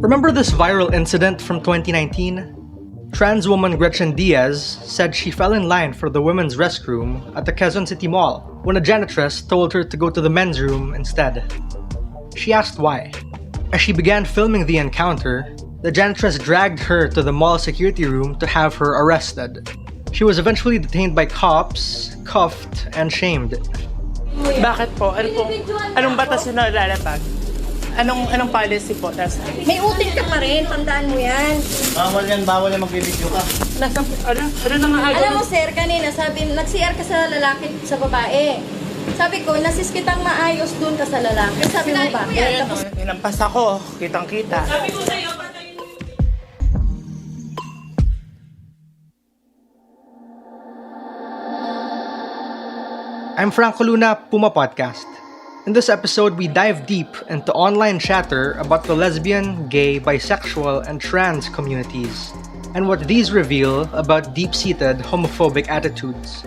Remember this viral incident from 2019? Trans woman Gretchen Diaz said she fell in line for the women's restroom at the Quezon City Mall when a janitress told her to go to the men's room instead. She asked why. As she began filming the encounter, the janitress dragged her to the mall security room to have her arrested. She was eventually detained by cops, cuffed, and shamed. Bakit po? Anong batas na lalabag? Anong policy po? May utin ka pa rin, tandaan mo yan. Bawal yan magbibideo ka. Ano na nga Alam mo sir, kanina sabi, nag-CR ka sa lalaki sa babae. Sabi ko, nasis kitang maayos dun ka sa lalaki. Sabi mo bakit? Tapos Hinampas ako, kitang-kita. sabi ko sa'yo, I'm Franco Luna, Puma Podcast. In this episode, we dive deep into online chatter about the lesbian, gay, bisexual, and trans communities, and what these reveal about deep-seated homophobic attitudes.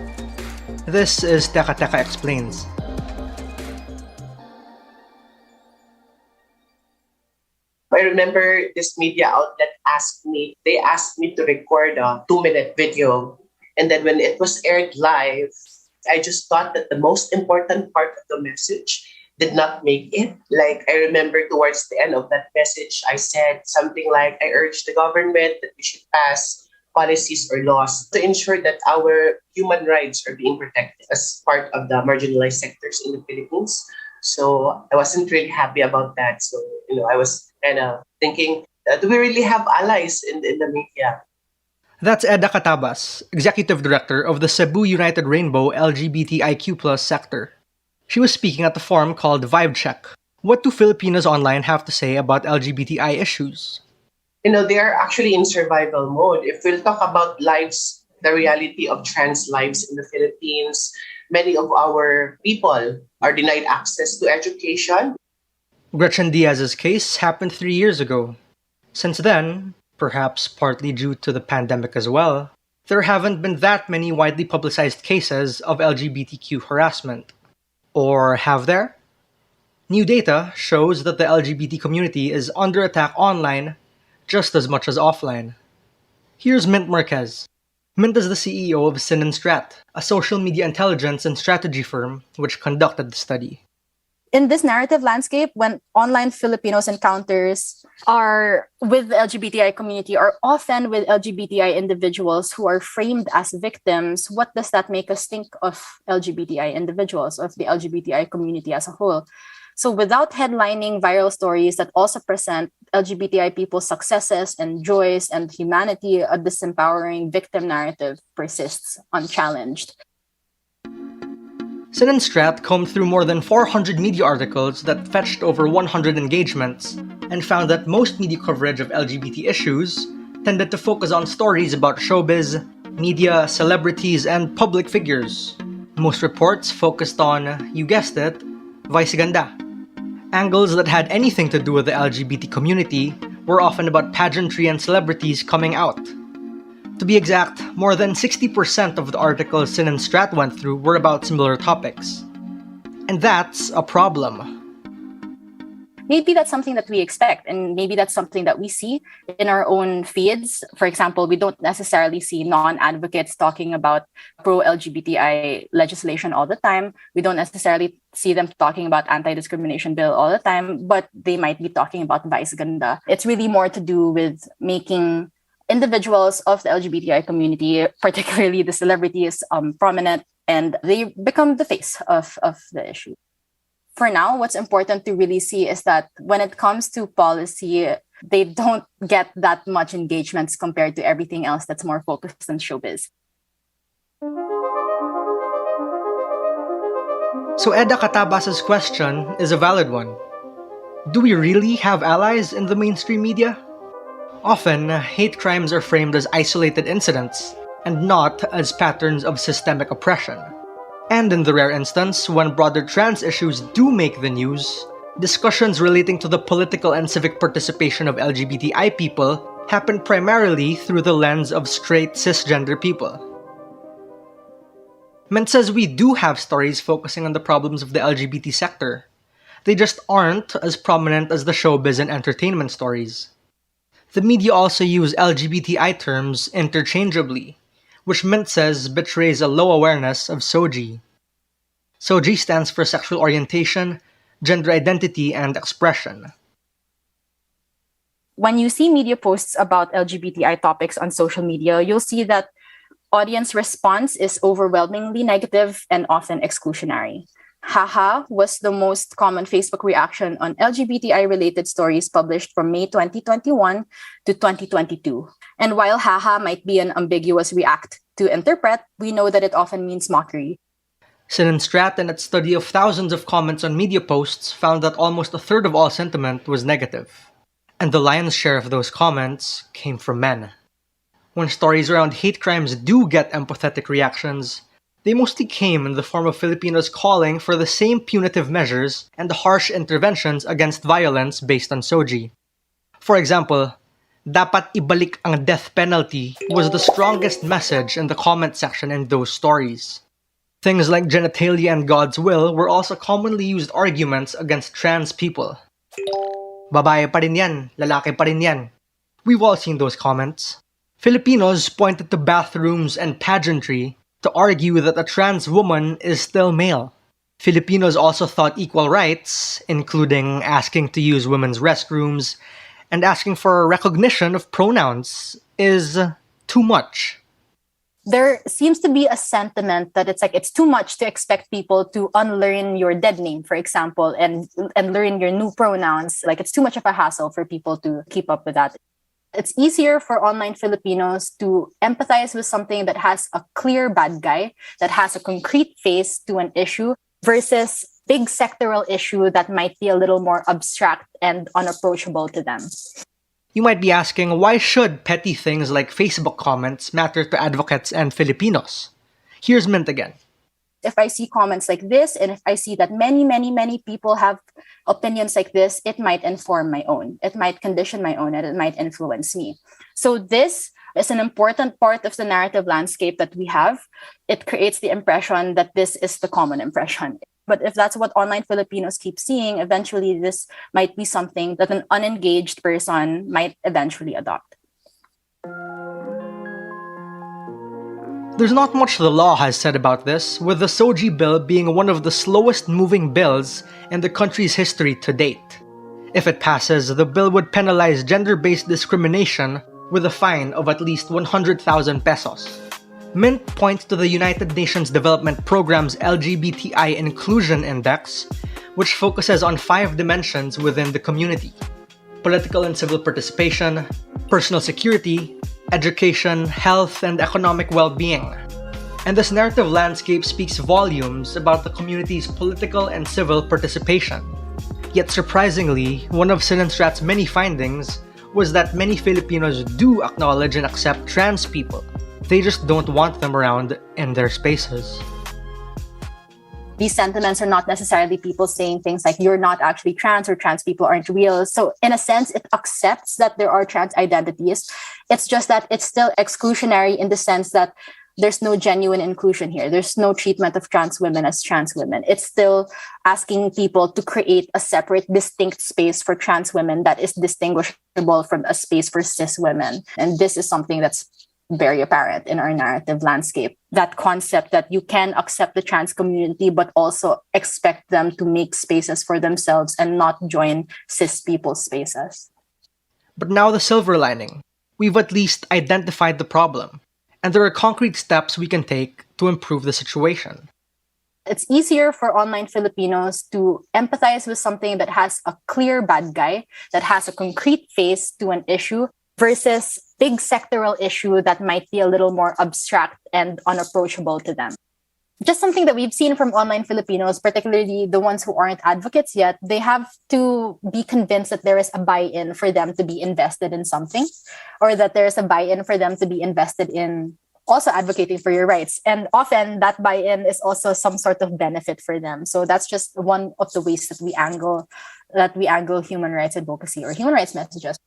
This is Teka Teka Explains. I remember this media outlet asked me to record a 2-minute video. And then when it was aired live, I just thought that the most important part of the message did not make it. Like, I remember towards the end of that message, I said something like, I urge the government that we should pass policies or laws to ensure that our human rights are being protected as part of the marginalized sectors in the Philippines. So I wasn't really happy about that. So, I was kind of thinking, do we really have allies in the media? That's Eda Catabas, Executive Director of the Cebu United Rainbow LGBTIQ+ sector. She was speaking at the forum called Vibe Check. What do Filipinos online have to say about LGBTI issues? They are actually in survival mode. If we'll talk about lives, the reality of trans lives in the Philippines, many of our people are denied access to education. Gretchen Diaz's case happened 3 years ago. Since then, perhaps partly due to the pandemic as well, there haven't been that many widely publicized cases of LGBTQ harassment. Or have there? New data shows that the LGBT community is under attack online just as much as offline. Here's Mint Marquez. Mint is the CEO of Sin and Strat, a social media intelligence and strategy firm which conducted the study. In this narrative landscape, when online Filipinos encounters are with the LGBTI community or often with LGBTI individuals who are framed as victims, what does that make us think of LGBTI individuals, of the LGBTI community as a whole? So without headlining viral stories that also present LGBTI people's successes and joys and humanity, a disempowering victim narrative persists unchallenged. Sin and Strat combed through more than 400 media articles that fetched over 100 engagements and found that most media coverage of LGBT issues tended to focus on stories about showbiz, media, celebrities, and public figures. Most reports focused on, you guessed it, vice ganda. Angles that had anything to do with the LGBT community were often about pageantry and celebrities coming out. To be exact, more than 60% of the articles Sin and Strat went through were about similar topics. And that's a problem. Maybe that's something that we expect, and maybe that's something that we see in our own feeds. For example, we don't necessarily see non-advocates talking about pro-LGBTI legislation all the time. We don't necessarily see them talking about anti-discrimination bill all the time, but they might be talking about vice ganda. It's really more to do with making individuals of the LGBTI community, particularly the celebrities, prominent, and they become the face of the issue. For now, what's important to really see is that when it comes to policy, they don't get that much engagements compared to everything else that's more focused on showbiz. So Eda Catabas's question is a valid one. Do we really have allies in the mainstream media? Often, hate crimes are framed as isolated incidents, and not as patterns of systemic oppression. And in the rare instance, when broader trans issues do make the news, discussions relating to the political and civic participation of LGBTI people happen primarily through the lens of straight cisgender people. Mint says we do have stories focusing on the problems of the LGBT sector. They just aren't as prominent as the showbiz and entertainment stories. The media also use LGBTI terms interchangeably, which Mint says betrays a low awareness of SOGI. SOGI stands for sexual orientation, gender identity, and expression. When you see media posts about LGBTI topics on social media, you'll see that audience response is overwhelmingly negative and often exclusionary. Haha was the most common Facebook reaction on LGBTI-related stories published from May 2021 to 2022. And while haha might be an ambiguous react to interpret, we know that it often means mockery. Sin Strat, in its study of thousands of comments on media posts, found that almost a third of all sentiment was negative. And the lion's share of those comments came from men. When stories around hate crimes do get empathetic reactions, they mostly came in the form of Filipinos calling for the same punitive measures and harsh interventions against violence based on SOGI. For example, dapat ibalik ang death penalty was the strongest message in the comment section in those stories. Things like genitalia and God's will were also commonly used arguments against trans people. Babae pa rin yan, lalaki pa rin yan. We've all seen those comments. Filipinos pointed to bathrooms and pageantry to argue that a trans woman is still male. Filipinos also thought equal rights, including asking to use women's restrooms and asking for recognition of pronouns, is too much. There seems to be a sentiment that it's too much to expect people to unlearn your dead name, for example, and learn your new pronouns. It's too much of a hassle for people to keep up with that. It's easier for online Filipinos to empathize with something that has a clear bad guy, that has a concrete face to an issue, versus big sectoral issue that might be a little more abstract and unapproachable to them. You might be asking, why should petty things like Facebook comments matter to advocates and Filipinos? Here's Mint again. If I see comments like this, and if I see that many, many, many people have opinions like this, it might inform my own. It might condition my own, and it might influence me. So this is an important part of the narrative landscape that we have. It creates the impression that this is the common impression. But if that's what online Filipinos keep seeing, eventually this might be something that an unengaged person might eventually adopt. There's not much the law has said about this, with the SOGI bill being one of the slowest moving bills in the country's history to date. If it passes, the bill would penalize gender-based discrimination with a fine of at least 100,000 pesos. Mint points to the United Nations Development Programme's LGBTI Inclusion Index, which focuses on 5 dimensions within the community: political and civil participation, personal security, education, health, and economic well-being. And this narrative landscape speaks volumes about the community's political and civil participation. Yet surprisingly, one of Sinenstrat's many findings was that many Filipinos do acknowledge and accept trans people. They just don't want them around in their spaces. These sentiments are not necessarily people saying things like you're not actually trans or trans people aren't real. So in a sense, it accepts that there are trans identities. It's just that it's still exclusionary in the sense that there's no genuine inclusion here. There's no treatment of trans women as trans women. It's still asking people to create a separate, distinct space for trans women that is distinguishable from a space for cis women. And this is something that's very apparent in our narrative landscape. That concept that you can accept the trans community, but also expect them to make spaces for themselves and not join cis people's spaces. But now the silver lining. We've at least identified the problem, and there are concrete steps we can take to improve the situation. It's easier for online Filipinos to empathize with something that has a clear bad guy, that has a concrete face to an issue, versus big sectoral issue that might be a little more abstract and unapproachable to them. Just something that we've seen from online Filipinos, particularly the ones who aren't advocates yet, they have to be convinced that there is a buy-in for them to be invested in something, or that there is a buy-in for them to be invested in also advocating for your rights. And often that buy-in is also some sort of benefit for them. So that's just one of the ways that we angle human rights advocacy or human rights messages.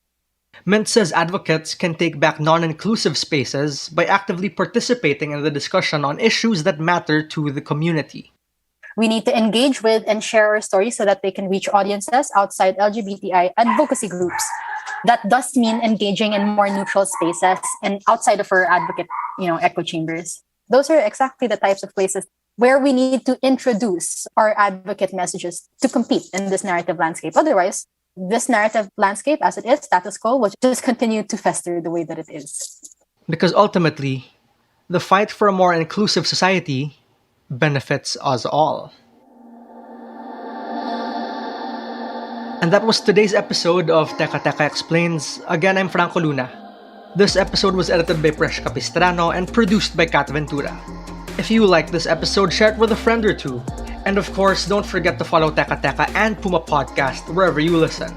Mint says advocates can take back non-inclusive spaces by actively participating in the discussion on issues that matter to the community. We need to engage with and share our stories so that they can reach audiences outside LGBTI advocacy groups. That does mean engaging in more neutral spaces and outside of our advocate, echo chambers. Those are exactly the types of places where we need to introduce our advocate messages to compete in this narrative landscape. Otherwise, this narrative landscape, as it is, status quo, will just continue to fester the way that it is. Because ultimately, the fight for a more inclusive society benefits us all. And that was today's episode of Teka Teka Explains. Again, I'm Franco Luna. This episode was edited by Presh Capistrano and produced by Kat Ventura. If you liked this episode, share it with a friend or two. And of course, don't forget to follow Teka Teka and Puma Podcast wherever you listen.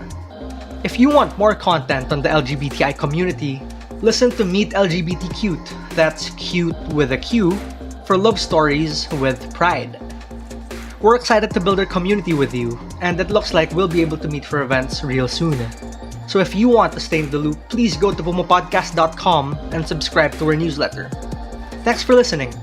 If you want more content on the LGBTI community, listen to Meet LGBT Cute. That's cute with a Q for love stories with pride. We're excited to build our community with you, and it looks like we'll be able to meet for events real soon. So if you want to stay in the loop, please go to pumapodcast.com and subscribe to our newsletter. Thanks for listening.